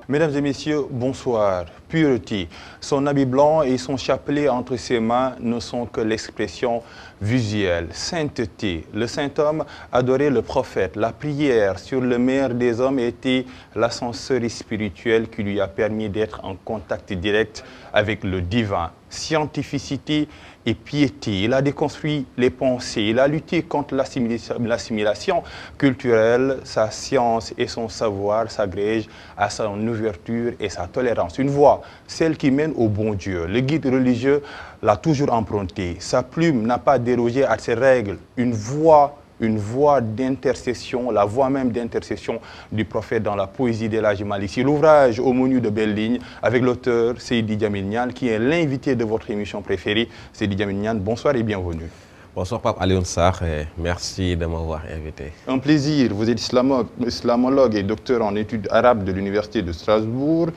Mesdames et messieurs, bonsoir. Pureté. Son habit blanc et son chapelet entre ses mains ne sont que l'expression visuelle. Sainteté. Le saint homme adorait le prophète. La prière sur le meilleur des hommes était l'ascenseur spirituel qui lui a permis d'être en contact direct avec le divin. Scientificité et piété. Il a déconstruit les pensées. Il a lutté contre l'assimilation culturelle. Sa science et son savoir s'agrègent à son ouverture et sa tolérance. Une voie, celle qui mène au bon Dieu. Le guide religieux l'a toujours emprunté. Sa plume n'a pas dérogé à ses règles. Une voie d'intercession, la voie même d'intercession du prophète dans la poésie d'El Hadji Malick Sy. L'ouvrage au menu de belles lignes avec l'auteur Seydi Djamil Niane qui est l'invité de votre émission préférée. Seydi Djamil Niane, bonsoir et bienvenue. Bonsoir Pape Alioune Sarr et merci de m'avoir invité. Un plaisir, vous êtes islamologue et docteur en études arabes de l'Université de Strasbourg.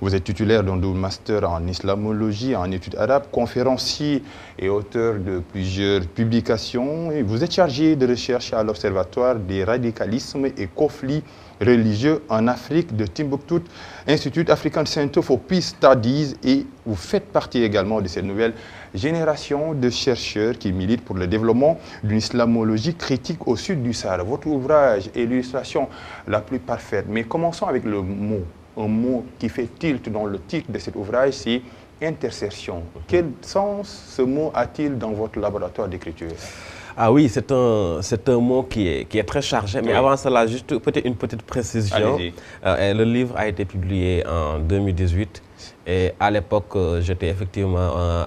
Vous êtes titulaire d'un double master en islamologie, en études arabes, conférencier et auteur de plusieurs publications. Et vous êtes chargé de recherche à l'Observatoire des radicalismes et conflits religieux en Afrique de Timbuktu, Institute African Center for Peace Studies, et vous faites partie également de cette nouvelle génération de chercheurs qui militent pour le développement d'une islamologie critique au sud du Sahara. Votre ouvrage est l'illustration la plus parfaite, mais commençons avec le mot. Un mot qui fait tilt dans le titre de cet ouvrage, c'est intercession. Quel sens ce mot a-t-il dans votre laboratoire d'écriture? Ah oui, c'est un mot qui est très chargé, mais avant cela, juste peut-être une petite précision. Le livre a été publié en 2018 et à l'époque, j'étais effectivement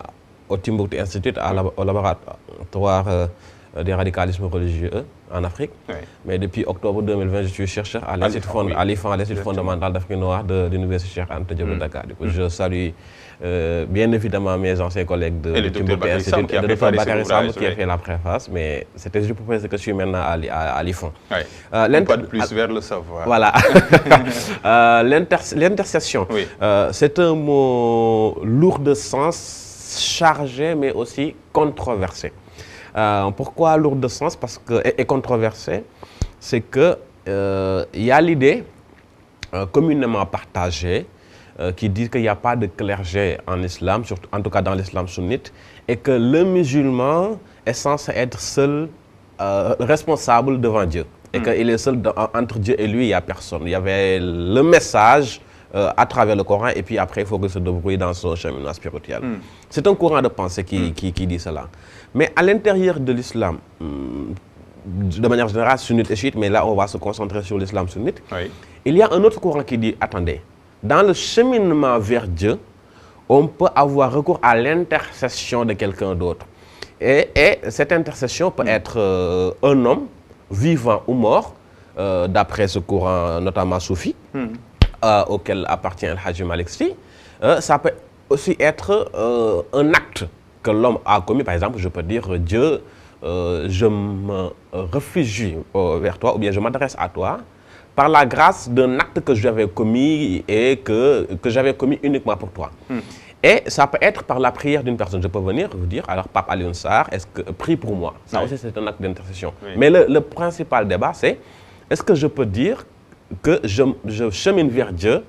au Timbuktu Institute, au laboratoire des radicalismes religieux en Afrique. Oui. Mais depuis octobre 2020, je suis chercheur à l'Institut fondamental d'Afrique noire de l'Université Cheikh Anta Diop de Dakar. Du coup, je salue bien évidemment mes anciens collègues de Timbuktu Institute et le Dr Bakary Samb qui a fait la préface, mais c'était juste pour préciser que je suis maintenant à l'IFON. Oui. Pas de plus vers le savoir. Voilà. L'intercession, oui. C'est un mot lourd de sens, chargé, mais aussi controversé. Pourquoi lourd de sens et controversé? C'est que y a l'idée communément partagée qui dit qu'il n'y a pas de clergé en islam, surtout, en tout cas dans l'islam sunnite, et que le musulman est censé être seul responsable devant Dieu. Et qu'il est seul entre Dieu et lui, il n'y a personne. Il y avait le message à travers le Coran, et puis après, il faut qu'il se débrouille dans son cheminement spirituel. C'est un courant de pensée qui dit cela. Mais à l'intérieur de l'islam, de manière générale, sunnite et chiite, mais là, on va se concentrer sur l'islam sunnite, oui. Il y a un autre courant qui dit, attendez, dans le cheminement vers Dieu, on peut avoir recours à l'intercession de quelqu'un d'autre. Et cette intercession peut être un homme, vivant ou mort, d'après ce courant notamment soufi, auquel appartient El Hadji Malick Sy. Ça peut aussi être un acte que l'homme a commis. Par exemple, je peux dire, Dieu, je me réfugie vers toi, ou bien je m'adresse à toi par la grâce d'un acte que j'avais commis et que j'avais commis uniquement pour toi. Et ça peut être par la prière d'une personne. Je peux venir vous dire, alors Pape Alioune Sarr, prie pour moi. Ça aussi, c'est un acte d'intercession. Oui. Mais le principal débat, c'est, est-ce que je peux dire que je chemine vers Dieu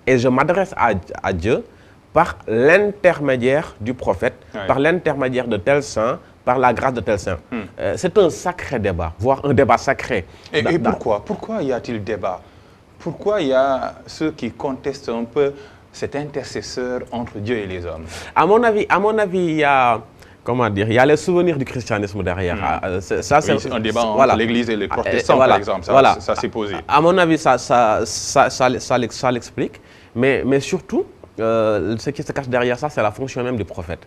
et je m'adresse à Dieu par l'intermédiaire du prophète, par l'intermédiaire de tel saint, par la grâce de tel saint. C'est un sacré débat, voire un débat sacré. Et pourquoi y a-t-il débat? Pourquoi il y a ceux qui contestent un peu cet intercesseur entre Dieu et les hommes? À mon avis, il y a... Comment dire? Il y a les souvenirs du christianisme derrière. Ça, c'est un débat entre l'Église et les protestants, par exemple. Ça s'est posé. À mon avis, ça l'explique. Mais surtout, ce qui se cache derrière ça, c'est la fonction même du prophète.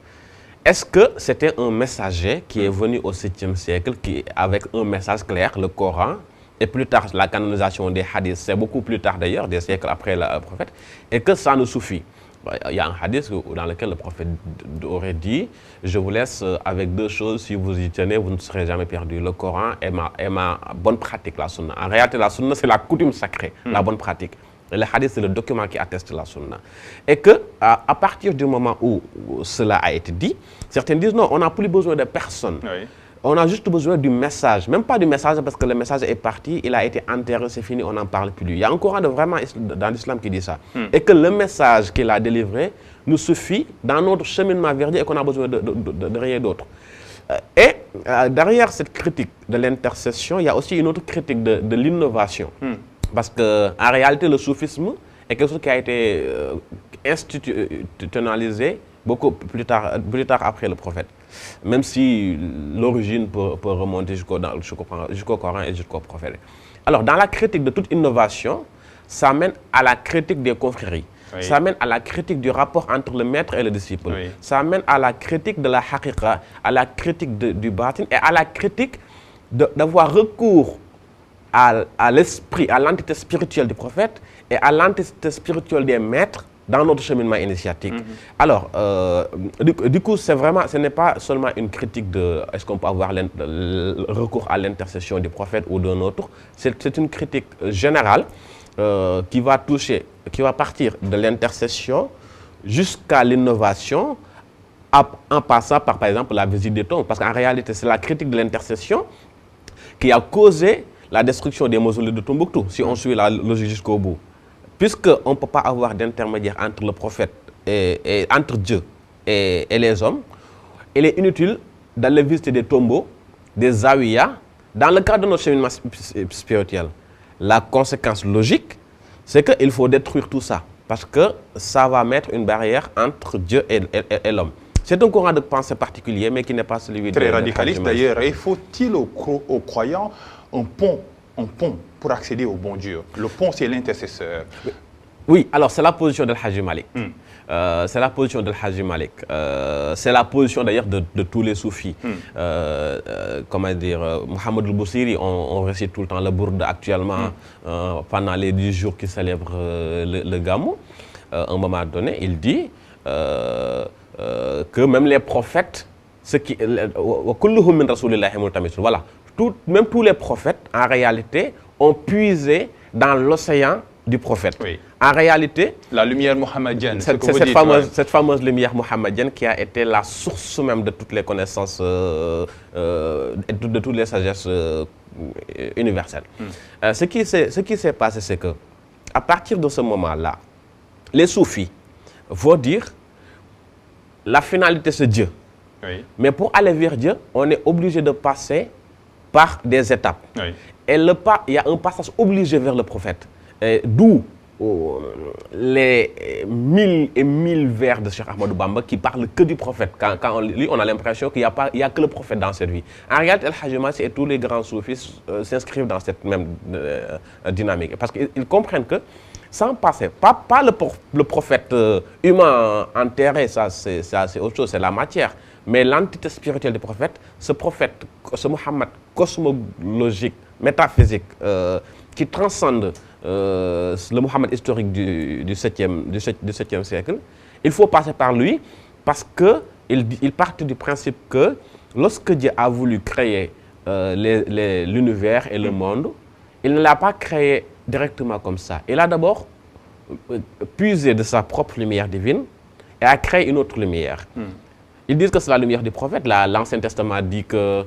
Est-ce que c'était un messager qui est venu au 7e siècle avec un message clair, le Coran, et plus tard la canonisation des hadiths, c'est beaucoup plus tard d'ailleurs, des siècles après le prophète, et que ça nous suffit? Il y a un hadith dans lequel le prophète aurait dit, je vous laisse avec deux choses, si vous y tenez, vous ne serez jamais perdus. Le Coran et ma bonne pratique, la sunna. En réalité, la sunna, c'est la coutume sacrée, la bonne pratique. Et le hadith, c'est le document qui atteste la sunna. Et que, à partir du moment où cela a été dit, certains disent non, on n'a plus besoin de personne. Oui. On a juste besoin du message, même pas du message parce que le message est parti, il a été enterré, c'est fini, on n'en parle plus. Il y a un Coran vraiment dans l'islam qui dit ça. Et que le message qu'il a délivré nous suffit dans notre cheminement vers Dieu et qu'on a besoin de rien d'autre. Derrière cette critique de l'intercession, il y a aussi une autre critique de l'innovation. Parce qu'en réalité, le soufisme est quelque chose qui a été institutionnalisé beaucoup plus tard après le prophète. Même si l'origine peut remonter jusqu'au Coran et jusqu'au prophète. Alors, dans la critique de toute innovation, ça mène à la critique des confréries. Oui. Ça mène à la critique du rapport entre le maître et le disciple. Oui. Ça mène à la critique de la haqiqa, à la critique du batin et à la critique d'avoir recours à l'esprit, à l'entité spirituelle du prophète et à l'entité spirituelle des maîtres dans notre cheminement initiatique. Alors, du coup, ce n'est pas seulement une critique de est-ce qu'on peut avoir le recours à l'intercession du prophète ou d'un autre, c'est une critique générale qui va partir de l'intercession jusqu'à l'innovation, en passant par exemple, la visite des tombes. Parce qu'en réalité, c'est la critique de l'intercession qui a causé la destruction des mausolées de Tombouctou, si on suit la logique jusqu'au bout. Puisqu'on ne peut pas avoir d'intermédiaire entre le prophète et entre Dieu et les hommes, il est inutile d'aller visiter des tombeaux, des zawiyas, dans le cadre de notre cheminement spirituel. La conséquence logique, c'est qu'il faut détruire tout ça, parce que ça va mettre une barrière entre Dieu et l'homme. C'est un courant de pensée particulier, mais qui n'est pas celui très radicaliste d'ailleurs. Et faut-il aux croyants un pont pour accéder au bon Dieu? Le pont, c'est l'intercesseur. Oui, alors c'est la position de Hadji Malik. C'est la position de Hadji Malik. C'est la position d'ailleurs de tous les soufis. Comment dire, Mohamed el-Boussiri, on récite tout le temps le Bourda actuellement pendant les 10 jours qui célèbrent le Gamou. À un moment donné, il dit que même les prophètes, voilà, même tous les prophètes, en réalité, ont puisé dans l'océan du prophète. Oui. En réalité, la lumière mohammedienne, cette fameuse lumière mohammedienne qui a été la source même de toutes les connaissances, de toutes les sagesses universelles. Ce qui s'est passé, c'est que à partir de ce moment-là, les soufis vont dire la finalité, c'est Dieu. Oui. Mais pour aller vers Dieu, on est obligé de passer par des étapes. Oui. Et il y a un passage obligé vers le prophète. D'où les 1000 et 1000 vers de Cheikh Ahmadou Bamba qui parlent que du prophète. Quand on lit, on a l'impression qu'il n'y a que le prophète dans cette vie. En réalité, El-Hadji Malick et tous les grands soufis s'inscrivent dans cette même dynamique. Parce qu'ils comprennent que sans passer, pas le prophète humain enterré, ça c'est autre chose, c'est la matière. Mais l'entité spirituelle du prophète, ce prophète, ce Mohammed cosmologique, métaphysique, qui transcende le Mohammed historique du 7e siècle, il faut passer par lui parce qu'il part du principe que lorsque Dieu a voulu créer l'univers et le monde, il ne l'a pas créé directement comme ça. Il a d'abord puisé de sa propre lumière divine et a créé une autre lumière. Ils disent que c'est la lumière du prophète. L'Ancien Testament dit que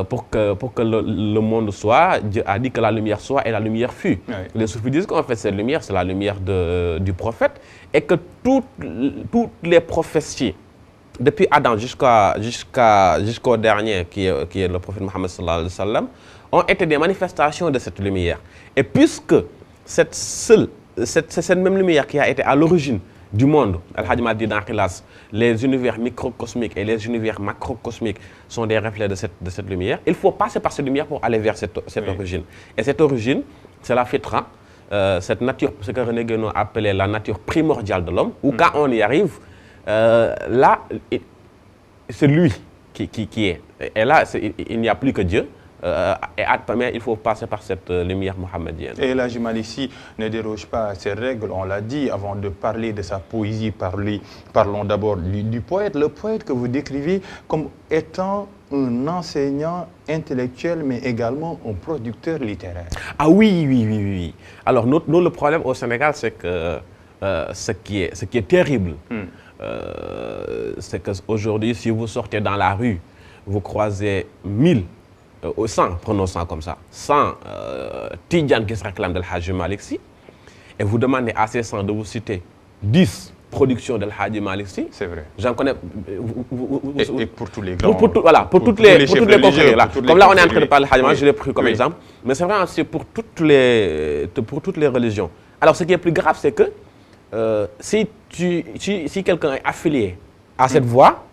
pour que le monde soit, Dieu a dit que la lumière soit et la lumière fut. Oui. Les soufis disent qu'en fait cette lumière, c'est la lumière du prophète et que toutes les prophéties, depuis Adam jusqu'au dernier, qui est le prophète Mohammed sallallahu alayhi wa sallam, ont été des manifestations de cette lumière. Et puisque c'est cette même lumière qui a été à l'origine du monde, Al-Hadji Malick dit dans Khilas, les univers microcosmiques et les univers macrocosmiques sont des reflets de cette lumière. Il faut passer par cette lumière pour aller vers cette origine. Et cette origine, c'est la fitra, cette nature, ce que René Guénon appelait la nature primordiale de l'homme, où quand on y arrive, là, c'est lui qui est. Et là, il n'y a plus que Dieu. Mais il faut passer par cette lumière mohammedienne. Et El-Hadji Malick Sy ne déroge pas à ces règles, on l'a dit, avant de parler de sa poésie, parlons d'abord du poète. Le poète que vous décrivez comme étant un enseignant intellectuel, mais également un producteur littéraire. Ah oui. Alors, nous le problème au Sénégal, c'est que ce qui est terrible, c'est qu'aujourd'hui, si vous sortez dans la rue, vous croisez 1000, 100, prenons 100 comme ça, 100 Tidjanes qui se réclament de Hadji Malick Sy, et vous demandez à ces 100 de vous citer 10 productions de Hadji Malick Sy. C'est vrai. J'en connais. Et pour tous les grands. Pour toutes les confréries là. Comme là, on est en train de parler de Hadji Malick, je l'ai pris comme exemple. Mais c'est vrai aussi pour toutes les religions. Alors, ce qui est plus grave, c'est que si quelqu'un est affilié à cette voie,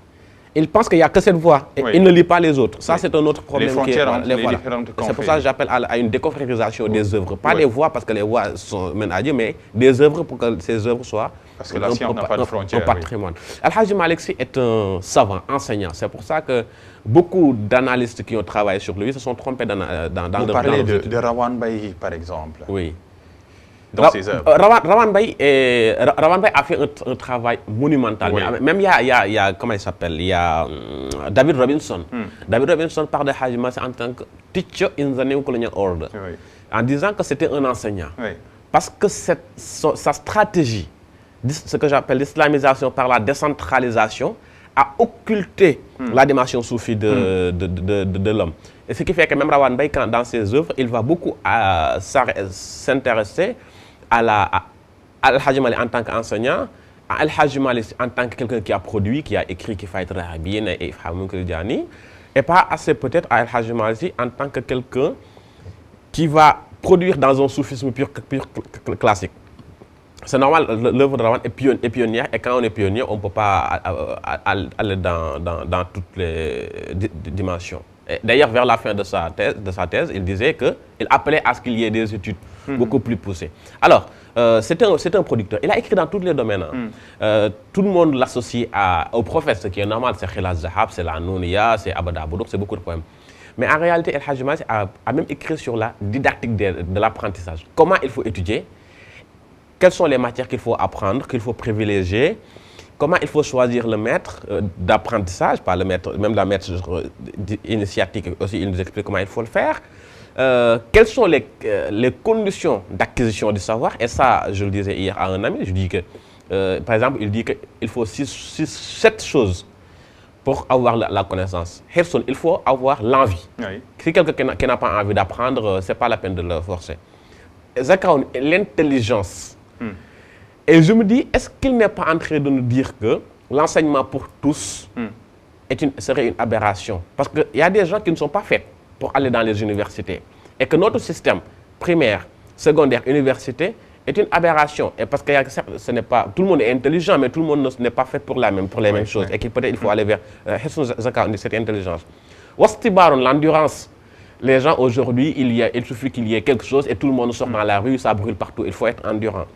il pense qu'il n'y a que cette voie et il ne lit pas les autres. Ça, c'est un autre problème. Les frontières entre les différentes confréries. C'est pour ça que j'appelle à une déconfrérisation des œuvres. Pas les voies parce que les voies mènent à Dieu, mais des œuvres pour que ces œuvres soient parce que la science n'a pas de frontières. Un patrimoine. Al-Hadji Malick Sy est un savant, enseignant. C'est pour ça que beaucoup d'analystes qui ont travaillé sur lui se sont trompés dans Vous parlez de Rawane Mbaye, par exemple. Oui. Dans ses œuvres. Rawane Mbaye a fait un travail monumental. Oui. Même il y a comment il s'appelle? Il y a David Robinson. David Robinson parle de Hadji Malick Sy en tant que teacher in the New Colonial Order. Oui. En disant que c'était un enseignant. Oui. Parce que sa stratégie, ce que j'appelle l'islamisation par la décentralisation, a occulté la dimension soufie de l'homme. Et ce qui fait que même Rawane Mbaye, dans ses œuvres, il va beaucoup s'intéresser à Al-Hadji Malick en tant qu'enseignant, à Al-Hadji Malick en tant que quelqu'un qui a produit, qui a écrit, qui fait bien et et pas assez peut-être à Al-Hadji Malick en tant que quelqu'un qui va produire dans un soufisme pur classique. C'est normal, l'œuvre de Rawane est pionnière et quand on est pionnier, on ne peut pas aller dans toutes les dimensions. D'ailleurs, vers la fin de sa thèse, il disait qu'il appelait à ce qu'il y ait des études beaucoup plus poussées. Alors, c'est un producteur. Il a écrit dans tous les domaines. Tout le monde l'associe au prophète, ce qui est normal. C'est Khilaz Zahab, c'est la Nounia, c'est Abada Boudouk, c'est beaucoup de poèmes. Mais en réalité, El Hadji Malick a même écrit sur la didactique de l'apprentissage. Comment il faut étudier, quelles sont les matières qu'il faut apprendre, qu'il faut privilégier, comment il faut choisir le maître d'apprentissage, pas le maître, même la maître initiatique aussi, il nous explique comment il faut le faire. Quelles sont les conditions d'acquisition du savoir? Et ça, je le disais hier à un ami, je dis que, par exemple, il dit qu'il faut 7 choses pour avoir la connaissance. Hirsun, il faut avoir l'envie. Oui. Si quelqu'un qui n'a pas envie d'apprendre, ce n'est pas la peine de le forcer. Zakaoun, l'intelligence. Et je me dis, est-ce qu'il n'est pas en train de nous dire que l'enseignement pour tous serait une aberration? Parce qu'il y a des gens qui ne sont pas faits pour aller dans les universités. Et que notre système primaire, secondaire, université est une aberration. Et parce que ce n'est pas, tout le monde est intelligent, mais tout le monde n'est pas fait pour les mêmes choses. Et qu'il peut-être il faut aller vers cette intelligence. Wastibaron, l'endurance. Les gens aujourd'hui, il suffit qu'il y ait quelque chose et tout le monde sort dans la rue, ça brûle partout. Il faut être endurant.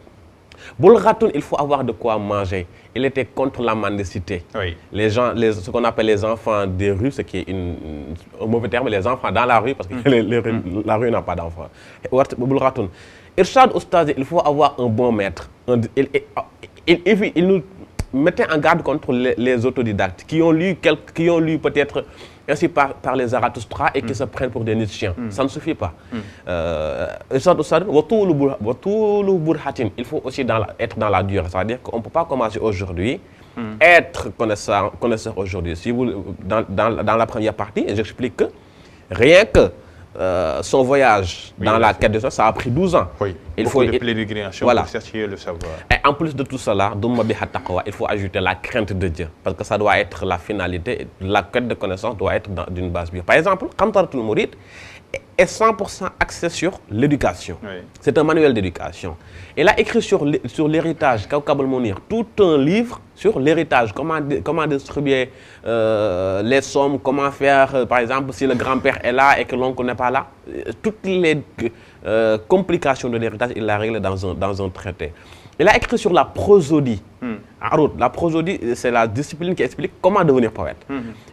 Boulratoun, il faut avoir de quoi manger. Il était contre la mendicité. Oui. Les gens, ce qu'on appelle les enfants des rues, ce qui est un mauvais terme, les enfants dans la rue, parce que la rue n'a pas d'enfants. Boulratoun. Irshad Oustaz, il faut avoir un bon maître. Il nous mettait en garde contre les autodidactes qui ont lu peut-être ainsi par les Zarathustra et qui se prennent pour des Nietzscheens. Ça ne suffit pas. Il faut aussi être dans la durée. C'est-à-dire qu'on ne peut pas commencer aujourd'hui, être connaisseur aujourd'hui. Si dans la première partie, j'explique que rien que son voyage dans la quête de ça a pris 12 ans. Oui, il faut de pèlerination pour chercher le savoir. Et en plus de tout cela, il faut ajouter la crainte de Dieu. Parce que ça doit être la finalité, la quête de connaissance doit être d'une base bien. Par exemple, Qantaratul Mourid est 100% axé sur l'éducation. Oui. C'est un manuel d'éducation. Il a écrit sur l'héritage, Kawkabul Mounir, tout un livre sur l'héritage, comment distribuer les sommes, comment faire, par exemple, si le grand-père est là et que l'oncle n'est pas là. Toutes les complications de l'héritage, il l'a réglé dans un traité. Il a écrit sur la prosodie. La prosodie, c'est la discipline qui explique comment devenir poète.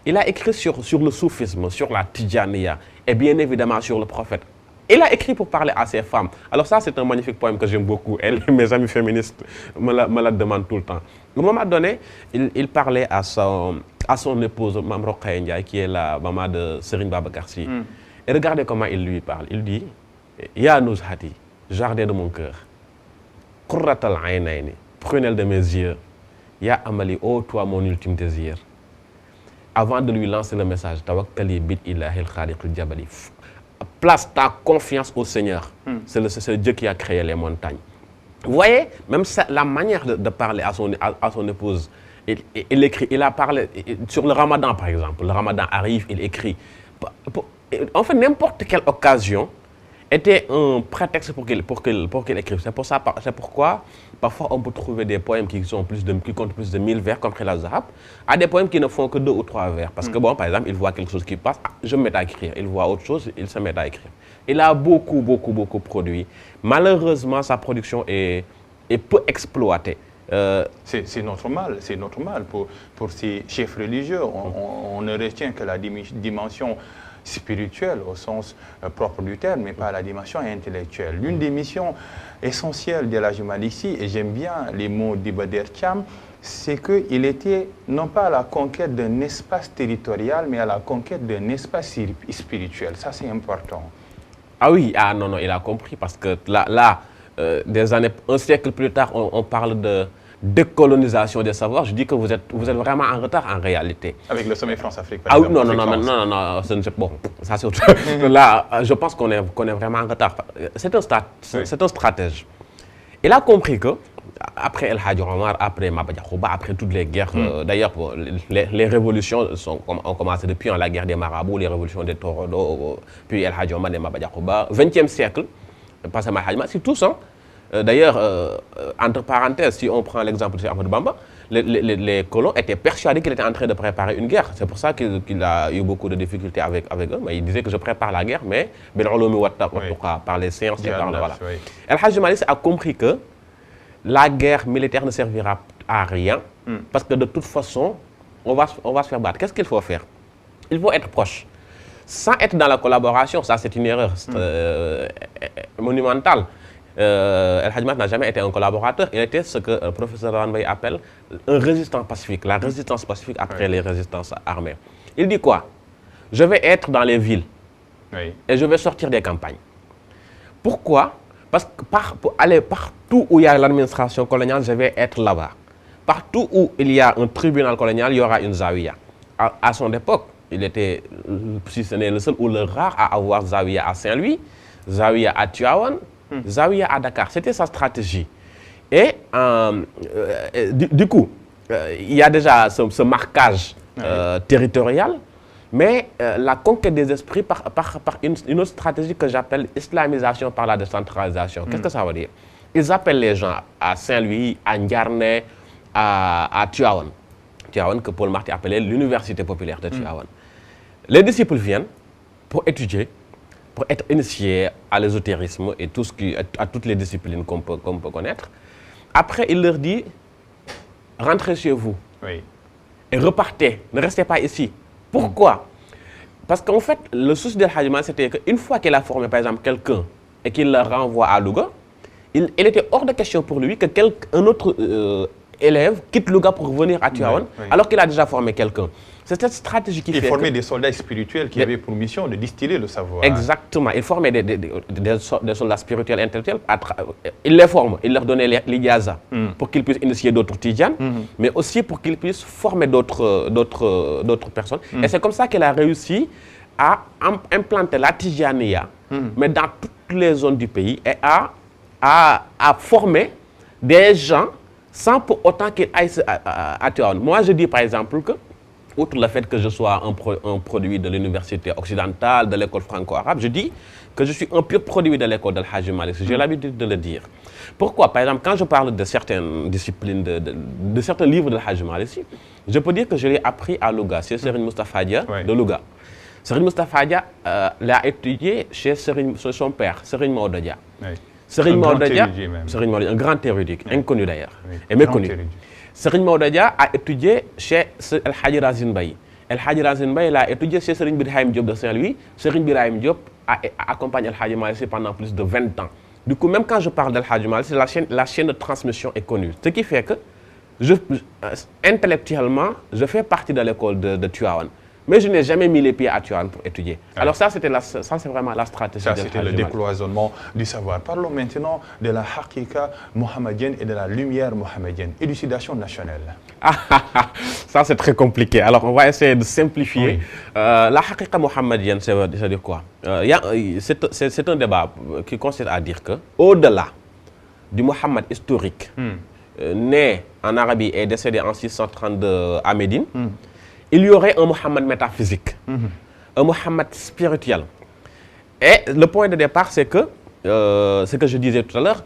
Il a écrit sur le soufisme, sur la tidjaniya et bien évidemment sur le prophète. Il a écrit pour parler à ses femmes. Alors ça, c'est un magnifique poème que j'aime beaucoup. Mes amis féministes me la demandent tout le temps. À un moment donné, il parlait à son épouse, Mme Rokhaya Ndiaye, qui est la maman de Serigne Babacar Sy. Et regardez comment il lui parle. Il dit, « Ya Nouzhati, jardin de mon cœur, Qurratal Aynayni, prunelle de mes yeux, Ya Amali, ô toi mon ultime désir. » avant de lui lancer le message, Tawakkali bil ilahil khaliqil jabali. Place ta confiance au Seigneur. C'est le Dieu qui a créé les montagnes. Vous voyez, même ça, la manière de parler à son épouse, il écrit, il a parlé sur le Ramadan par exemple. Le Ramadan arrive, il écrit. En fait, n'importe quelle occasion était un prétexte pour qu'il écrive. C'est pourquoi parfois on peut trouver des poèmes qui comptent plus de 1000 vers, comme Khilal Zahab, à des poèmes qui ne font que 2 ou 3 vers. Parce que bon, par exemple, il voit quelque chose qui passe, je me mets à écrire. Il voit autre chose, il se met à écrire. Il a beaucoup produit. Malheureusement, sa production est peu exploitée. C'est notre mal pour ces chefs religieux. On ne retient que la dimension spirituelle au sens propre du terme, mais pas la dimension intellectuelle. L'une des missions essentielles de la ici, et j'aime bien les mots d'Iba Der Thiam, c'est qu'il était non pas à la conquête d'un espace territorial, mais à la conquête d'un espace spirituel. Ça, c'est important. Ah oui, non, il a compris, parce que là des années, un siècle plus tard, on parle de décolonisation des savoirs. Je dis que vous êtes vraiment en retard en réalité. Avec le sommet France-Afrique, par exemple. Non, bon, ça c'est autre chose. Là, je pense qu'on est vraiment en retard. C'est un stratège. Il a compris que, après El Hadji Omar, après Maba Diakhou Ba, après toutes les guerres, d'ailleurs, les révolutions ont commencé depuis la guerre des marabouts, les révolutions des Torodo, puis El Hadji Omar et Maba Diakhou Ba, 20e siècle, pas seulement Hadji Omar, c'est tout ça. D'ailleurs, entre parenthèses, si on prend l'exemple de Ahmadou Bamba, les colons étaient persuadés qu'il était en train de préparer une guerre. C'est pour ça qu'il a eu beaucoup de difficultés avec eux. Mais il disait que je prépare la guerre, mais par les séances, voilà. El Hadji Malick a compris que la guerre militaire ne servira à rien, parce que de toute façon, on va se faire battre. Qu'est-ce qu'il faut faire? Il faut être proche. Sans être dans la collaboration, ça c'est une erreur monumentale. El Hadji Malick n'a jamais été un collaborateur. Il était ce que le professeur Ranbay appelle un résistant pacifique. La résistance pacifique après les résistances armées. Il dit quoi? Je vais être dans les villes et je vais sortir des campagnes. Pourquoi? Parce que pour aller partout où il y a l'administration coloniale, je vais être là-bas. Partout où il y a un tribunal colonial, il y aura une zawiya. À son époque, il était, si ce n'est le seul ou le rare à avoir zawiya à Saint-Louis, zawiya à Tivaouane, zawiya à Dakar. C'était sa stratégie. Et du coup, il y a déjà ce marquage territorial, mais la conquête des esprits par une autre stratégie que j'appelle islamisation par la décentralisation. Qu'est-ce que ça veut dire? Ils appellent les gens à Saint-Louis, à Ndiarné, à Tivaouane. Tivaouane que Paul Marty appelait l'université populaire de Tivaouane. Les disciples viennent pour étudier, pour être initiés à l'ésotérisme et à toutes les disciplines qu'on peut connaître. Après, il leur dit, rentrez chez vous et repartez, ne restez pas ici. Pourquoi? Parce qu'en fait, le souci de Hadji Malick, c'était qu'une fois qu'il a formé, par exemple, quelqu'un et qu'il le renvoie à Louga, il était hors de question pour lui que un autre élève quitte Louga pour venir à Tivaouane, alors qu'il a déjà formé quelqu'un. C'est cette stratégie qui fait formait des soldats spirituels qui avaient pour mission de distiller le savoir. Exactement. Il formait des soldats spirituels intellectuels. Il les forme, il leur donnait l'ijaza pour qu'ils puissent initier d'autres tidjanes, mais aussi pour qu'ils puissent former d'autres personnes. Et c'est comme ça qu'elle a réussi à implanter la tidjaniya, mais dans toutes les zones du pays, et à former des gens sans pour autant qu'ils aillent à Tivaouane. Moi, je dis par exemple que, outre le fait que je sois un produit de l'université occidentale, de l'école franco-arabe, je dis que je suis un pur produit de l'école de Hadji Malick. J'ai l'habitude de le dire. Pourquoi? Par exemple, quand je parle de certaines disciplines, de certains livres de Hadji Malick, je peux dire que je l'ai appris à Louga, c'est Serigne Moustapha Dia de Louga. Serigne Moustapha Dia l'a étudié chez son père, Serigne Maodo Dia. Serigne Maodo Dia, un grand érudit, inconnu d'ailleurs, et méconnu. Serigne Maodo Dia a étudié chez El Hadji Razine Baye. El Hadji Razine Baye l'a étudié chez Serigne Birahim Diop de Saint-Louis. Serigne Birahim Diop a accompagné El Hadji Malick pendant plus de 20 ans. Du coup, même quand je parle d'El Hadji Malick, la chaîne de transmission est connue. Ce qui fait que, intellectuellement, je fais partie de l'école de Tivaouane. Mais je n'ai jamais mis les pieds à Tivaouane pour étudier. Alors ça, c'est vraiment la stratégie. Ça, c'était le décloisonnement du savoir. Parlons maintenant de la hakika mohammedienne et de la lumière mohammedienne. Élucidation nationale. Ça c'est très compliqué. Alors on va essayer de simplifier. Oui. La haqiqa mohammedienne, c'est-à-dire quoi? C'est un débat qui consiste à dire que au-delà du Mohammed historique, né en Arabie et décédé en 632 à Médine, il y aurait un Mohammed métaphysique, un Mohammed spirituel. Et le point de départ, c'est que, ce que je disais tout à l'heure,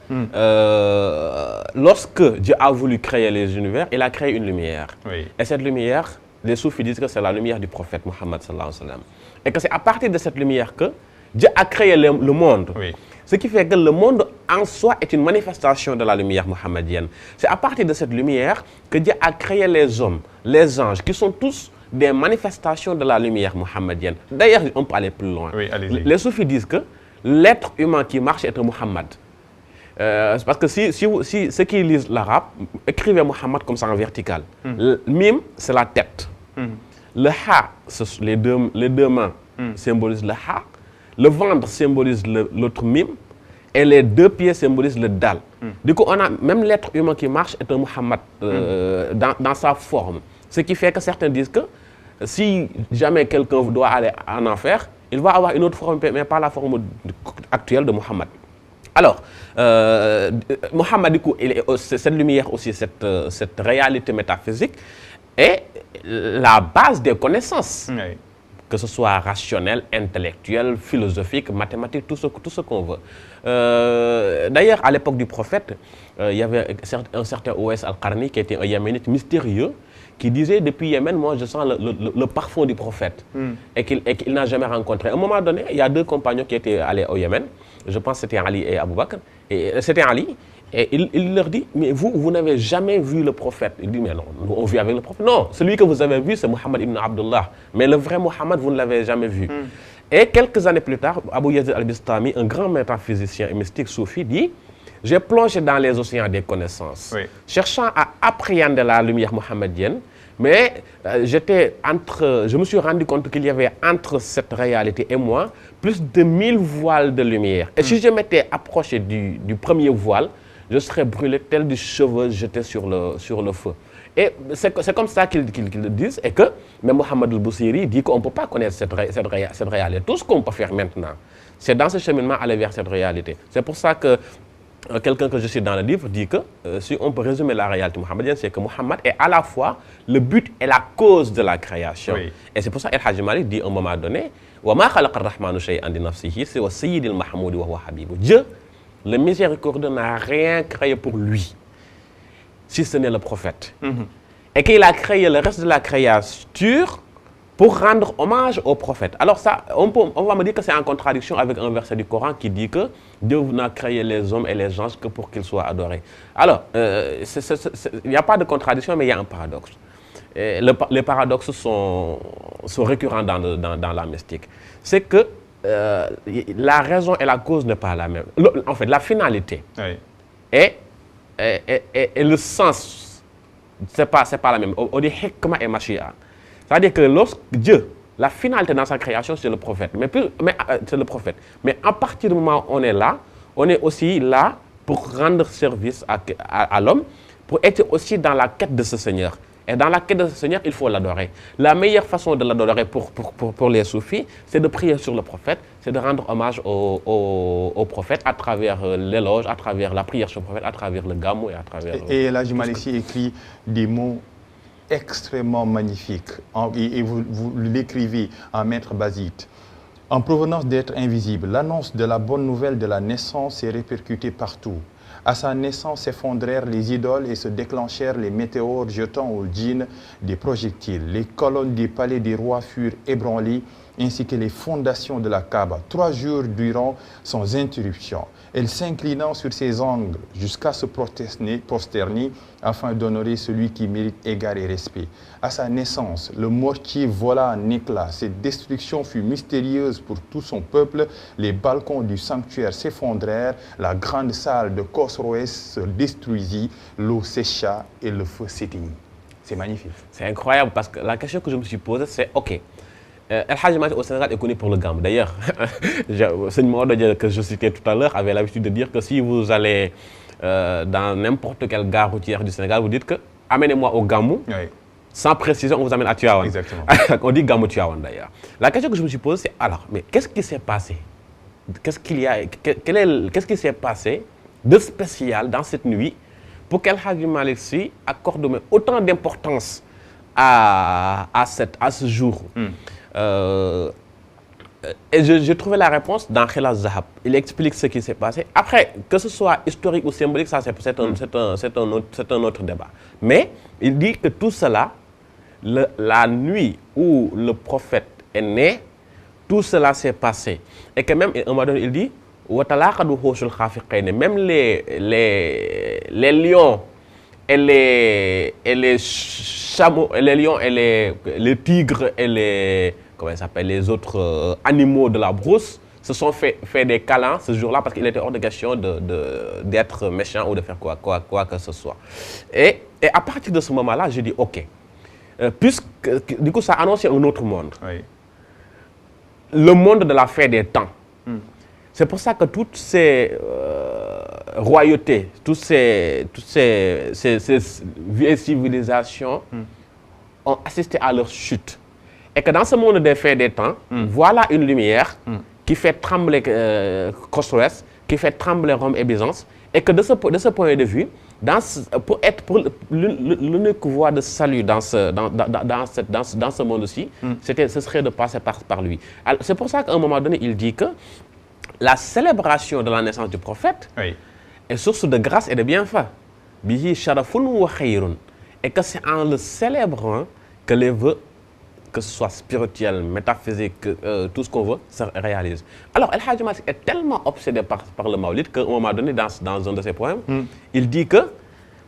lorsque Dieu a voulu créer les univers, il a créé une lumière. Oui. Et cette lumière, les soufis disent que c'est la lumière du prophète Mohammed sallallahu alayhi wa sallam. Et que c'est à partir de cette lumière que Dieu a créé le monde. Oui. Ce qui fait que le monde en soi est une manifestation de la lumière mohammedienne. C'est à partir de cette lumière que Dieu a créé les hommes, les anges, qui sont tous des manifestations de la lumière mohammedienne. D'ailleurs, on peut aller plus loin. Oui, allez-y. Les soufis disent que l'être humain qui marche est un Mohammed. C'est parce que si ceux qui lisent l'arabe, écrivez Mohammed comme ça en vertical. Le mim, c'est la tête. Le ha, les deux mains symbolisent le ha. Le ventre symbolise l'autre mime et les deux pieds symbolisent le dal. Du coup, on a même l'être humain qui marche est un Mohammed dans sa forme. Ce qui fait que certains disent que si jamais quelqu'un doit aller en enfer, il va avoir une autre forme, mais pas la forme actuelle de Mohammed. Alors, Mohammed, du coup, cette lumière aussi, cette réalité métaphysique est la base des connaissances. Oui. Que ce soit rationnel, intellectuel, philosophique, mathématique, tout ce qu'on veut. D'ailleurs, à l'époque du prophète, il y avait un certain Ouais al-Qarni qui était un yéménite mystérieux qui disait depuis Yémen, moi je sens le parfum du prophète et qu'il n'a jamais rencontré. À un moment donné, il y a deux compagnons qui étaient allés au Yémen, je pense que c'était Ali et Abou Bakr, et c'était Ali. Et il leur dit, mais vous n'avez jamais vu le prophète. Il dit, mais non, nous, on vit avec le prophète. Non, celui que vous avez vu, c'est Mohammed ibn Abdullah. Mais le vrai Mohammed, vous ne l'avez jamais vu. Et quelques années plus tard, Abu Yazid al-Bistami, un grand métaphysicien et mystique soufi, dit, j'ai plongé dans les océans des connaissances, cherchant à appréhender la lumière mohammedienne, mais je me suis rendu compte qu'il y avait entre cette réalité et moi plus de 1000 voiles de lumière. Et si je m'étais approché du premier voile, je serais brûlé tel du cheveu jeté sur le feu. Et c'est comme ça qu'ils le disent. Et que même Mohamed al-Boussiri dit qu'on ne peut pas connaître cette réalité. Tout ce qu'on peut faire maintenant, c'est dans ce cheminement aller vers cette réalité. C'est pour ça que quelqu'un que je cite dans le livre dit que si on peut résumer la réalité mohammedienne, c'est que Mohammed est à la fois le but et la cause de la création. Oui. Et c'est pour ça qu'El Hadji Malick dit à un moment donné wa ma khalaqa ar-rahmanu shay'an li nafsihi siwa sayyidil mahmoudi wa huwa habibu. Dieu, le miséricordieux, n'a rien créé pour lui, si ce n'est le prophète. Et qu'il a créé le reste de la créature pour rendre hommage au prophète. Alors ça, on va me dire que c'est en contradiction avec un verset du Coran qui dit que Dieu n'a créé les hommes et les anges que pour qu'ils soient adorés. Alors, il n'y a pas de contradiction, mais il y a un paradoxe. Et les paradoxes sont récurrents dans la mystique. C'est que la raison et la cause n'est pas la même. En fait, la finalité et le sens, c'est pas la même. On dit hikma et mashia. C'est-à-dire que lorsque Dieu, la finalité dans sa création, c'est le prophète. C'est le prophète. Mais à partir du moment où on est là, on est aussi là pour rendre service à l'homme, pour être aussi dans la quête de ce Seigneur. Et dans la quête de ce Seigneur, il faut l'adorer. La meilleure façon de l'adorer pour les soufis, c'est de prier sur le prophète, c'est de rendre hommage au prophète à travers l'éloge, à travers la prière sur le prophète, à travers le gamou et à travers... Et El Hadji Malick écrit des mots extrêmement magnifiques. Et vous l'écrivez en maître basite. En provenance d'être invisible, l'annonce de la bonne nouvelle de la naissance est répercutée partout. À sa naissance s'effondrèrent les idoles et se déclenchèrent les météores jetant au djinn des projectiles. Les colonnes des palais des rois furent ébranlées ainsi que les fondations de la Kaaba, 3 jours durant sans interruption. Elle s'inclinant sur ses angles jusqu'à se prosterner afin d'honorer celui qui mérite égard et respect. À sa naissance, le mortier vola en éclats. Cette destruction fut mystérieuse pour tout son peuple. Les balcons du sanctuaire s'effondrèrent. La grande salle de Khosroès se détruisit. L'eau sécha et le feu s'éteignit. C'est magnifique. C'est incroyable parce que la question que je me suis posée, c'est OK. El Hadji Malick au Sénégal est connu pour le gamou. D'ailleurs, Seigne Maodo que je citais tout à l'heure avait l'habitude de dire que si vous allez dans n'importe quelle gare routière du Sénégal, vous dites que amenez-moi au Gamou. Oui. Sans précision, on vous amène à Tivaouane. Exactement. On dit Gamou Tivaouane d'ailleurs. La question que je me suis posée, c'est alors, mais qu'est-ce qui s'est passé? Qu'est-ce qui s'est passé de spécial dans cette nuit pour qu'El Hadji Malick Sy accorde autant d'importance à ce jour? Et j'ai trouvé la réponse dans Khilaz Zahab. Il explique ce qui s'est passé. Après, que ce soit historique ou symbolique, ça c'est un autre débat. Mais il dit que tout cela, la nuit où le prophète est né, tout cela s'est passé. Et que même, à un moment donné, il dit, même les lions et les chameaux, les lions et les tigres et les autres animaux de la brousse se sont fait des câlins ce jour-là parce qu'il était hors de question d'être méchant ou de faire quoi que ce soit. Et à partir de ce moment-là, j'ai dit ok. Puisque du coup ça annonçait un autre monde. Oui. Le monde de la fin des temps. C'est pour ça que toutes ces royautés, toutes ces vieilles civilisations ont assisté à leur chute. Et que dans ce monde des fins des temps, voilà une lumière qui fait trembler Khosroès, qui fait trembler Rome et Byzance. Et que de ce point de vue, pour l'unique voie de salut dans ce monde-ci, ce serait de passer par lui. C'est pour ça qu'à un moment donné, il dit que la célébration de la naissance du prophète est source de grâce et de bienfait. Bihi sharafun wa khayrun. Et que c'est en le célébrant que les vœux, que ce soit spirituel, métaphysique, tout ce qu'on veut, se réalise. Alors, El Hadji Malick est tellement obsédé par le Maulid qu'à un moment donné, dans un de ses poèmes, il dit que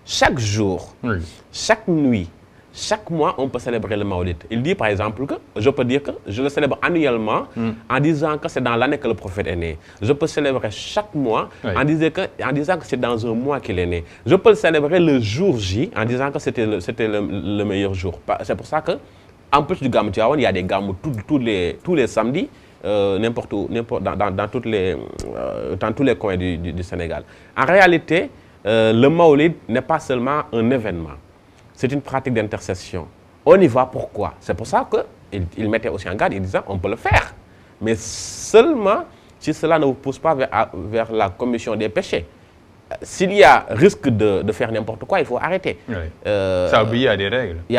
chaque jour, chaque nuit, chaque mois, on peut célébrer le Maulid. Il dit par exemple que je peux dire que je le célèbre annuellement en disant que c'est dans l'année que le prophète est né. Je peux célébrer chaque mois en disant que c'est dans un mois qu'il est né. Je peux le célébrer le jour J en disant que c'était le meilleur jour. C'est pour ça que en plus du Gamou Tivaouane, il y a des Gamou tous les samedis, n'importe où, dans tous les coins du Sénégal. En réalité, le Maulid n'est pas seulement un événement, c'est une pratique d'intercession. On y va pourquoi? C'est pour ça qu'il mettait aussi en garde, il disait on peut le faire, mais seulement si cela ne vous pousse pas vers la commission des péchés. S'il y a risque de faire n'importe quoi, il faut arrêter. Ça obéit à des règles. Il y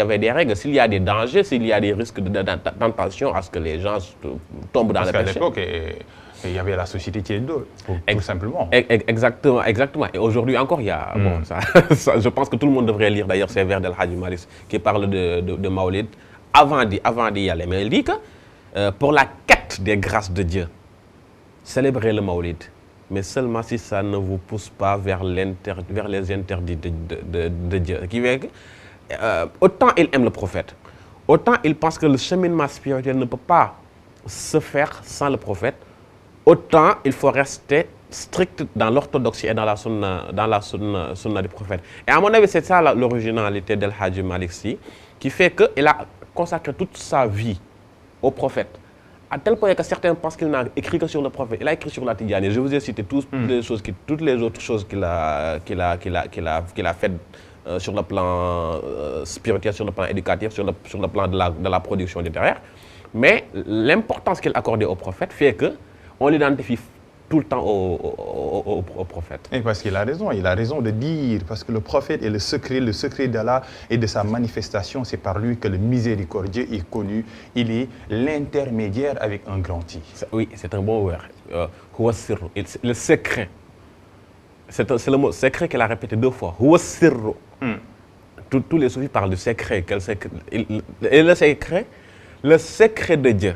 avait des règles. S'il y a des dangers, s'il y a des risques de tentation à ce que les gens tombent dans le péché. Parce qu'à l'époque, il y avait la société qui est deux, tout simplement. Exactement. Et aujourd'hui encore, il y a... Bon, ça, je pense que tout le monde devrait lire d'ailleurs ces vers d'El Hadji Malick qui parlent de Maulid avant d'y aller. Mais il dit que pour la quête des grâces de Dieu, célébrez le Maulid. Mais seulement si ça ne vous pousse pas vers les interdits de Dieu. Qui veut que, autant il aime le prophète, autant il pense que le cheminement spirituel ne peut pas se faire sans le prophète, autant il faut rester strict dans l'orthodoxie et dans la sunna du prophète. Et à mon avis, c'est ça l'originalité d'El Hadji Malick Sy, qui fait qu'il a consacré toute sa vie au prophète. À tel point que certains pensent qu'il n'a écrit que sur le prophète. Il a écrit sur la Tidjane. Je vous ai cité toutes les autres choses qu'il a faites sur le plan spirituel, sur le plan éducatif, sur le plan de la production littéraire. Mais l'importance qu'il accordait au prophète fait qu'on l'identifie tout le temps au prophète. Et parce qu'il a raison de dire, parce que le prophète est le secret d'Allah et de sa manifestation, c'est par lui que le miséricordieux est connu. Il est l'intermédiaire avec un grand I. Oui, c'est un bon word. Le secret. C'est le mot secret qu'elle a répété 2 fois. Tous les soufis parlent du secret. Et le secret de Dieu.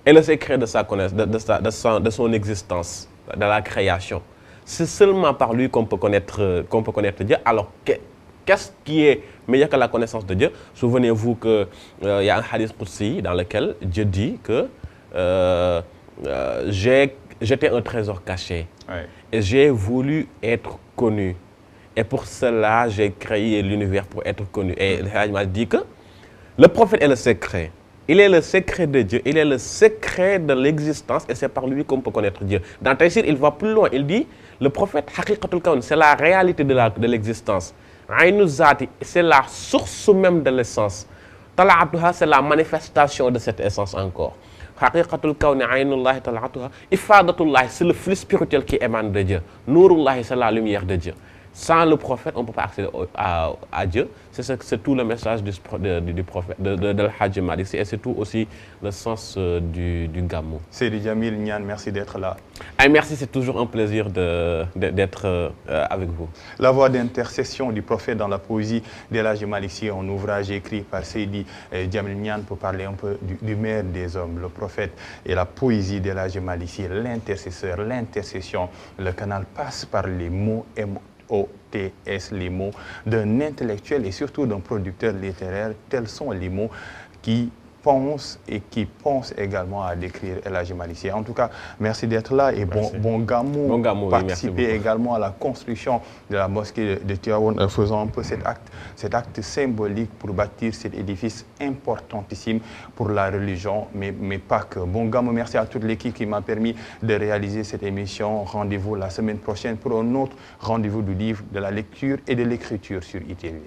Et le secret de sa connaissance, de son existence, de la création. C'est seulement par lui qu'on peut connaître Dieu. Alors, qu'est-ce qui est meilleur que la connaissance de Dieu? Souvenez-vous qu'il y a un hadith Qudsi dans lequel Dieu dit que j'étais un trésor caché. Et j'ai voulu être connu. Et pour cela, j'ai créé l'univers pour être connu. Et le hadith m'a dit que le prophète est le secret. Il est le secret de Dieu, il est le secret de l'existence et c'est par lui qu'on peut connaître Dieu. Dans Taïsir, il va plus loin, il dit, le prophète, Haqiqatul Kawn, c'est la réalité de l'existence. Aynu Zati, c'est la source même de l'essence. Tala'atuha, c'est la manifestation de cette essence encore. Haqiqatul kawni aynullahi tala'atuha. Ifadatullahi, c'est le flux spirituel qui émane de Dieu. Nourullahi, c'est la lumière de Dieu. Sans le prophète, on ne peut pas accéder à Dieu. C'est tout le message du prophète, de l'Hajj Malik. Et c'est tout aussi le sens du Gamou. Seydi Djamil Niane, merci d'être là. Et merci, c'est toujours un plaisir d'être avec vous. La voix d'intercession du prophète dans la poésie de l'Hajj Malik, un ouvrage écrit par Seydi Djamil Niane pour parler un peu du maire des hommes, le prophète et la poésie de l'Hajj Malik, l'intercesseur, l'intercession. Le canal passe par les mots OTS, les mots d'un intellectuel et surtout d'un producteur littéraire. Tels sont les mots qui pensent et qui pensent également à décrire El Hadji Malick Sy. En tout cas, merci d'être là et bon Gamou, participer également à la construction de la mosquée de Tivaouane, faisant un peu cet acte symbolique pour bâtir cet édifice importantissime pour la religion, mais pas que. Bon Gamou, merci à toute l'équipe qui m'a permis de réaliser cette émission. Rendez-vous la semaine prochaine pour un autre rendez-vous du livre, de la lecture et de l'écriture sur ITV.